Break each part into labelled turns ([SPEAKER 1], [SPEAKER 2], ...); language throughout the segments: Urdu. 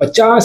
[SPEAKER 1] 50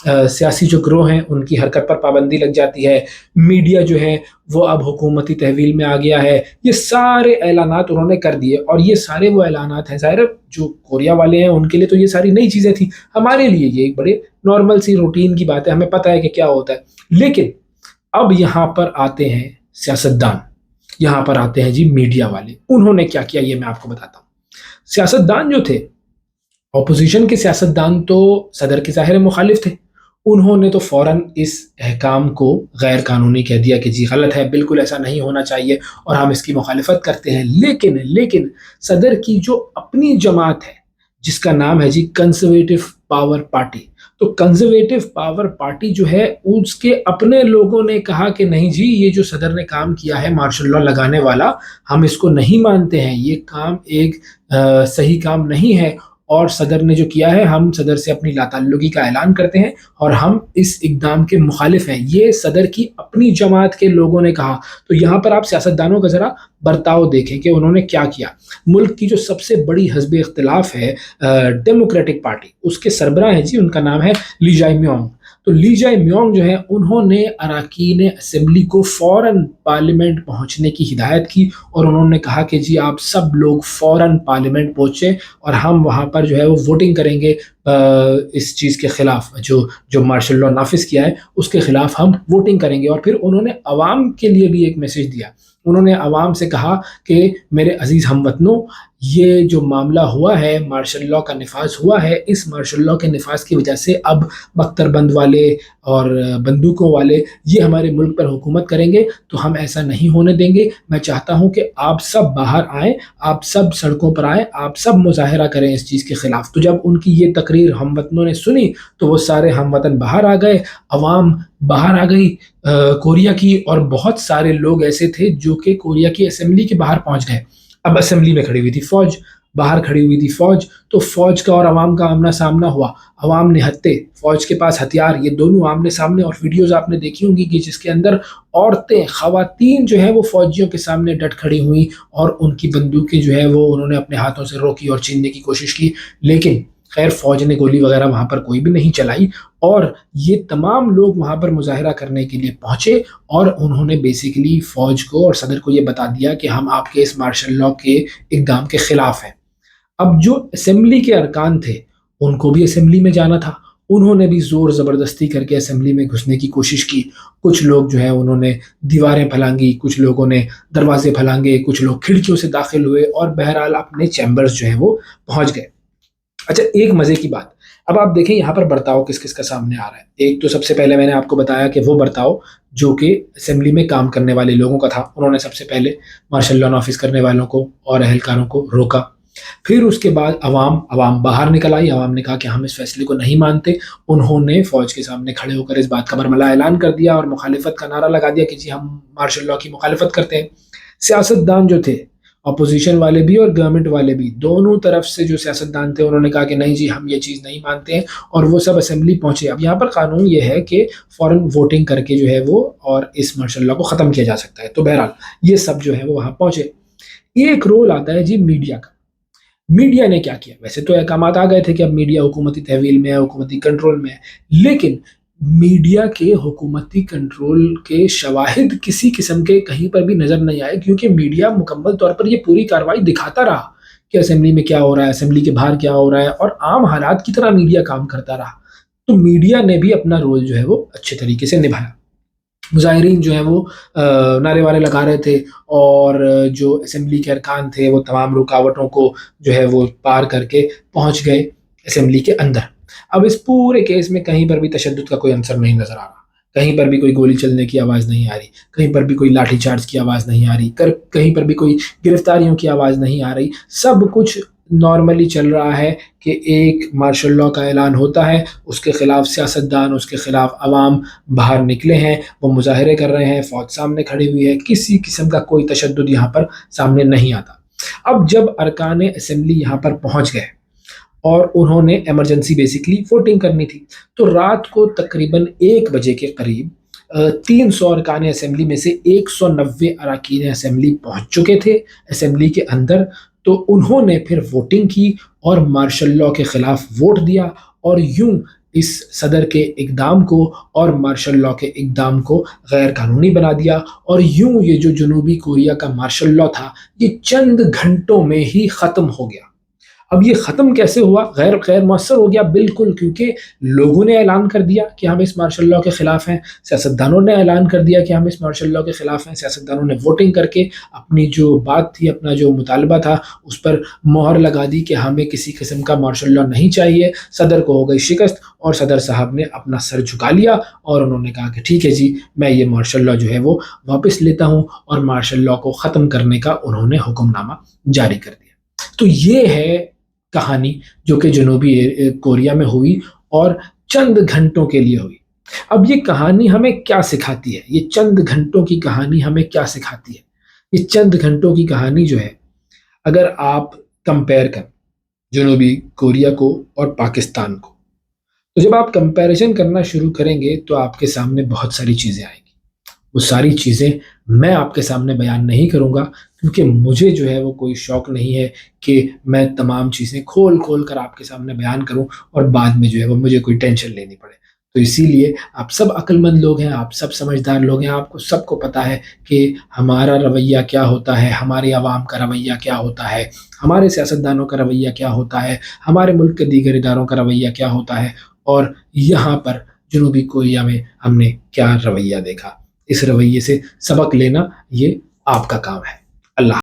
[SPEAKER 1] سیاسی جو گروہ ہیں ان کی حرکت پر پابندی لگ جاتی ہے، میڈیا جو ہے وہ اب حکومتی تحویل میں آ گیا ہے۔ یہ سارے اعلانات انہوں نے کر دیے، اور یہ سارے وہ اعلانات ہیں، ظاہر ہے جو کوریا والے ہیں ان کے لیے تو یہ ساری نئی چیزیں تھیں، ہمارے لیے یہ ایک بڑے نارمل سی روٹین کی بات ہے، ہمیں پتہ ہے کہ کیا ہوتا ہے۔ لیکن اب یہاں پر آتے ہیں سیاستدان، یہاں پر آتے ہیں جی میڈیا والے، انہوں نے کیا کیا یہ میں آپ کو بتاتا ہوں۔ سیاستدان جو تھے، اپوزیشن کے سیاستدان تو صدر کے ظاہر مخالف تھے، انہوں نے تو فوراً اس احکام کو غیر قانونی کہہ دیا کہ جی غلط ہے، بالکل ایسا نہیں ہونا چاہیے اور ہم اس کی مخالفت کرتے ہیں۔ لیکن صدر کی جو اپنی جماعت ہے جس کا نام ہے جی کنزرویٹو پاور پارٹی، تو کنزرویٹو پاور پارٹی جو ہے اس کے اپنے لوگوں نے کہا کہ نہیں جی، یہ جو صدر نے کام کیا ہے مارشل لاء لگانے والا، ہم اس کو نہیں مانتے ہیں، یہ کام ایک صحیح کام نہیں ہے، اور صدر نے جو کیا ہے ہم صدر سے اپنی لا تعلقی کا اعلان کرتے ہیں اور ہم اس اقدام کے مخالف ہیں، یہ صدر کی اپنی جماعت کے لوگوں نے کہا۔ تو یہاں پر آپ سیاستدانوں کا ذرا برتاؤ دیکھیں کہ انہوں نے کیا کیا۔ ملک کی جو سب سے بڑی حزب اختلاف ہے ڈیموکریٹک پارٹی، اس کے سربراہ ہیں جی، ان کا نام ہے لی جائے میونگ۔ تو لی جائے میونگ جو ہے انہوں نے اراکین اسمبلی کو فوراً پارلیمنٹ پہنچنے کی ہدایت کی، اور انہوں نے کہا کہ جی آپ سب لوگ فوراً پارلیمنٹ پہنچیں اور ہم وہاں پر جو ہے وہ ووٹنگ کریں گے اس چیز کے خلاف، جو مارشل لاء نافذ کیا ہے اس کے خلاف ہم ووٹنگ کریں گے۔ اور پھر انہوں نے عوام کے لیے بھی ایک میسج دیا، انہوں نے عوام سے کہا کہ میرے عزیز ہم وطنوں، یہ جو معاملہ ہوا ہے، مارشل لاء کا نفاذ ہوا ہے، اس مارشل لاء کے نفاذ کی وجہ سے اب بختر بند والے اور بندوقوں والے یہ ہمارے ملک پر حکومت کریں گے، تو ہم ایسا نہیں ہونے دیں گے۔ میں چاہتا ہوں کہ آپ سب باہر آئیں، آپ سب سڑکوں پر آئیں، آپ سب مظاہرہ کریں اس چیز کے خلاف۔ تو جب ان کی یہ تقریر ہم وطنوں نے سنی تو وہ سارے ہم وطن باہر آ گئے، عوام باہر آ گئی کوریا کی، اور بہت سارے لوگ ایسے تھے جو کہ کوریا کی اسمبلی کے باہر پہنچ گئے۔ اب اسمبلی میں کھڑی ہوئی تھی فوج، باہر کھڑی ہوئی تھی فوج، تو فوج کا اور عوام کا آمنا سامنا ہوا، عوام نے ہتھے، فوج کے پاس ہتھیار، یہ دونوں آمنے سامنے، اور ویڈیوز آپ نے دیکھی ہوں گی کہ جس کے اندر عورتیں، خواتین جو ہیں وہ فوجیوں کے سامنے ڈٹ کھڑی ہوئیں، اور ان کی بندوقیں جو ہے وہ انہوں نے اپنے ہاتھوں سے روکی اور چھیننے کی کوشش کی، لیکن خیر فوج نے گولی وغیرہ وہاں پر کوئی بھی نہیں چلائی، اور یہ تمام لوگ وہاں پر مظاہرہ کرنے کے لیے پہنچے، اور انہوں نے بیسیکلی فوج کو اور صدر کو یہ بتا دیا کہ ہم آپ کے اس مارشل لاء کے اقدام کے خلاف ہیں۔ اب جو اسمبلی کے ارکان تھے ان کو بھی اسمبلی میں جانا تھا، انہوں نے بھی زور زبردستی کر کے اسمبلی میں گھسنے کی کوشش کی، کچھ لوگ جو ہے انہوں نے دیواریں پھلانگی، کچھ لوگوں نے دروازے پھلانگے، کچھ لوگ کھڑکیوں سے داخل ہوئے، اور بہرحال اپنے چیمبرز جو ہیں وہ پہنچ گئے۔ اچھا، ایک مزے کی بات، اب آپ دیکھیں یہاں پر برتاؤ کس کس کا سامنے آ رہا ہے۔ ایک تو سب سے پہلے میں نے آپ کو بتایا کہ وہ برتاؤ جو کہ اسمبلی میں کام کرنے والے لوگوں کا تھا، انہوں نے سب سے پہلے مارشل لاء نافذ کرنے والوں کو اور اہلکاروں کو روکا۔ پھر اس کے بعد عوام باہر نکل آئی، عوام نے کہا کہ ہم اس فیصلے کو نہیں مانتے، انہوں نے فوج کے سامنے کھڑے ہو کر اس بات کا برملا اعلان کر دیا اور مخالفت کا نعرہ لگا دیا کہ جی ہم مارشل لاء کی مخالفت کرتے ہیں۔ سیاستدان جو تھے، اپوزیشن والے بھی اور گورنمنٹ والے بھی، دونوں طرف سے جو سیاستدان تھے انہوں نے کہا کہ نہیں جی ہم یہ چیز نہیں مانتے ہیں، اور وہ سب اسمبلی پہنچے۔ اب یہاں پر قانون یہ ہے کہ فوراً ووٹنگ کر کے جو ہے وہ اور اس مارشل لاء کو ختم کیا جا سکتا ہے، تو بہرحال یہ سب جو ہے وہ وہاں پہنچے۔ ایک رول آتا ہے جی میڈیا کا۔ میڈیا نے کیا کیا؟ ویسے تو احکامات آ گئے تھے کہ اب میڈیا حکومتی تحویل میں ہے، حکومتی کنٹرول میں ہے، لیکن میڈیا کے حکومتی کنٹرول کے شواہد کسی قسم کے کہیں پر بھی نظر نہیں آئے، کیونکہ میڈیا مکمل طور پر یہ پوری کارروائی دکھاتا رہا کہ اسمبلی میں کیا ہو رہا ہے، اسمبلی کے باہر کیا ہو رہا ہے، اور عام حالات کی طرح میڈیا کام کرتا رہا۔ تو میڈیا نے بھی اپنا رول جو ہے وہ اچھے طریقے سے نبھایا۔ مظاہرین جو ہیں وہ نعرے وارے لگا رہے تھے، اور جو اسمبلی کے ارکان تھے وہ تمام رکاوٹوں کو جو ہے وہ پار کر کے پہنچ گئے اسمبلی کے اندر۔ اب اس پورے کیس میں کہیں پر بھی تشدد کا کوئی عنصر نہیں نظر آ رہا، کہیں پر بھی کوئی گولی چلنے کی آواز نہیں آ رہی، کہیں پر بھی کوئی لاٹھی چارج کی آواز نہیں آ رہی، کہیں پر بھی کوئی گرفتاریوں کی آواز نہیں آ رہی، سب کچھ نارملی چل رہا ہے کہ ایک مارشل لاء کا اعلان ہوتا ہے، اس کے خلاف سیاستدان، اس کے خلاف عوام باہر نکلے ہیں، وہ مظاہرے کر رہے ہیں، فوج سامنے کھڑی ہوئی ہے، کسی قسم کا کوئی تشدد یہاں پر سامنے نہیں آتا۔ اب جب ارکان اسمبلی یہاں پر پہنچ گئے اور انہوں نے ایمرجنسی بیسیکلی ووٹنگ کرنی تھی، تو رات کو تقریباً 1 بجے کے قریب 300 ارکان اسمبلی میں سے 190 اراکین اسمبلی پہنچ چکے تھے اسمبلی کے اندر، تو انہوں نے پھر ووٹنگ کی اور مارشل لاء کے خلاف ووٹ دیا، اور یوں اس صدر کے اقدام کو اور مارشل لاء کے اقدام کو غیر قانونی بنا دیا، اور یوں یہ جو جنوبی کوریا کا مارشل لاء تھا یہ چند گھنٹوں میں ہی ختم ہو گیا۔ اب یہ ختم کیسے ہوا؟ غیر مؤثر ہو گیا بالکل، کیونکہ لوگوں نے اعلان کر دیا کہ ہم اس مارشل لاء کے خلاف ہیں، سیاستدانوں نے اعلان کر دیا کہ ہم اس مارشل لاء کے خلاف ہیں، سیاستدانوں نے ووٹنگ کر کے اپنی جو بات تھی، اپنا جو مطالبہ تھا اس پر مہر لگا دی کہ ہمیں کسی قسم کا مارشل لاء نہیں چاہیے۔ صدر کو ہو گئی شکست اور صدر صاحب نے اپنا سر جھکا لیا اور انہوں نے کہا کہ ٹھیک ہے جی، میں یہ مارشل لاء جو ہے وہ واپس لیتا ہوں، اور مارشل لاء کو ختم کرنے کا انہوں نے حکم نامہ جاری کر دیا۔ تو یہ ہے کہانی جو کہ جنوبی کوریا میں ہوئی اور چند گھنٹوں کے لیے ہوئی۔ اب یہ کہانی ہمیں کیا سکھاتی ہے؟ یہ چند گھنٹوں کی کہانی ہمیں کیا سکھاتی ہے؟ یہ چند گھنٹوں کی کہانی جو ہے، اگر آپ کمپیئر کریں جنوبی کوریا کو اور پاکستان کو، تو جب آپ کمپیریزن کرنا شروع کریں گے تو آپ کے سامنے بہت ساری چیزیں آئیں گی۔ وہ ساری چیزیں میں آپ کے سامنے بیان نہیں کروں گا، کیونکہ مجھے جو ہے وہ کوئی شوق نہیں ہے کہ میں تمام چیزیں کھول کھول کر آپ کے سامنے بیان کروں اور بعد میں جو ہے وہ مجھے کوئی ٹینشن لینی پڑے۔ تو اسی لیے آپ سب عقل مند لوگ ہیں، آپ سب سمجھدار لوگ ہیں، آپ کو سب کو پتہ ہے کہ ہمارا رویہ کیا ہوتا ہے، ہمارے عوام کا رویہ کیا ہوتا ہے، ہمارے سیاستدانوں کا رویہ کیا ہوتا ہے، ہمارے ملک کے دیگر اداروں کا رویہ کیا ہوتا ہے، اور یہاں پر جنوبی کوریا میں ہم نے کیا رویہ دیکھا۔ اس رویے سے سبق لینا یہ آپ کا کام ہے۔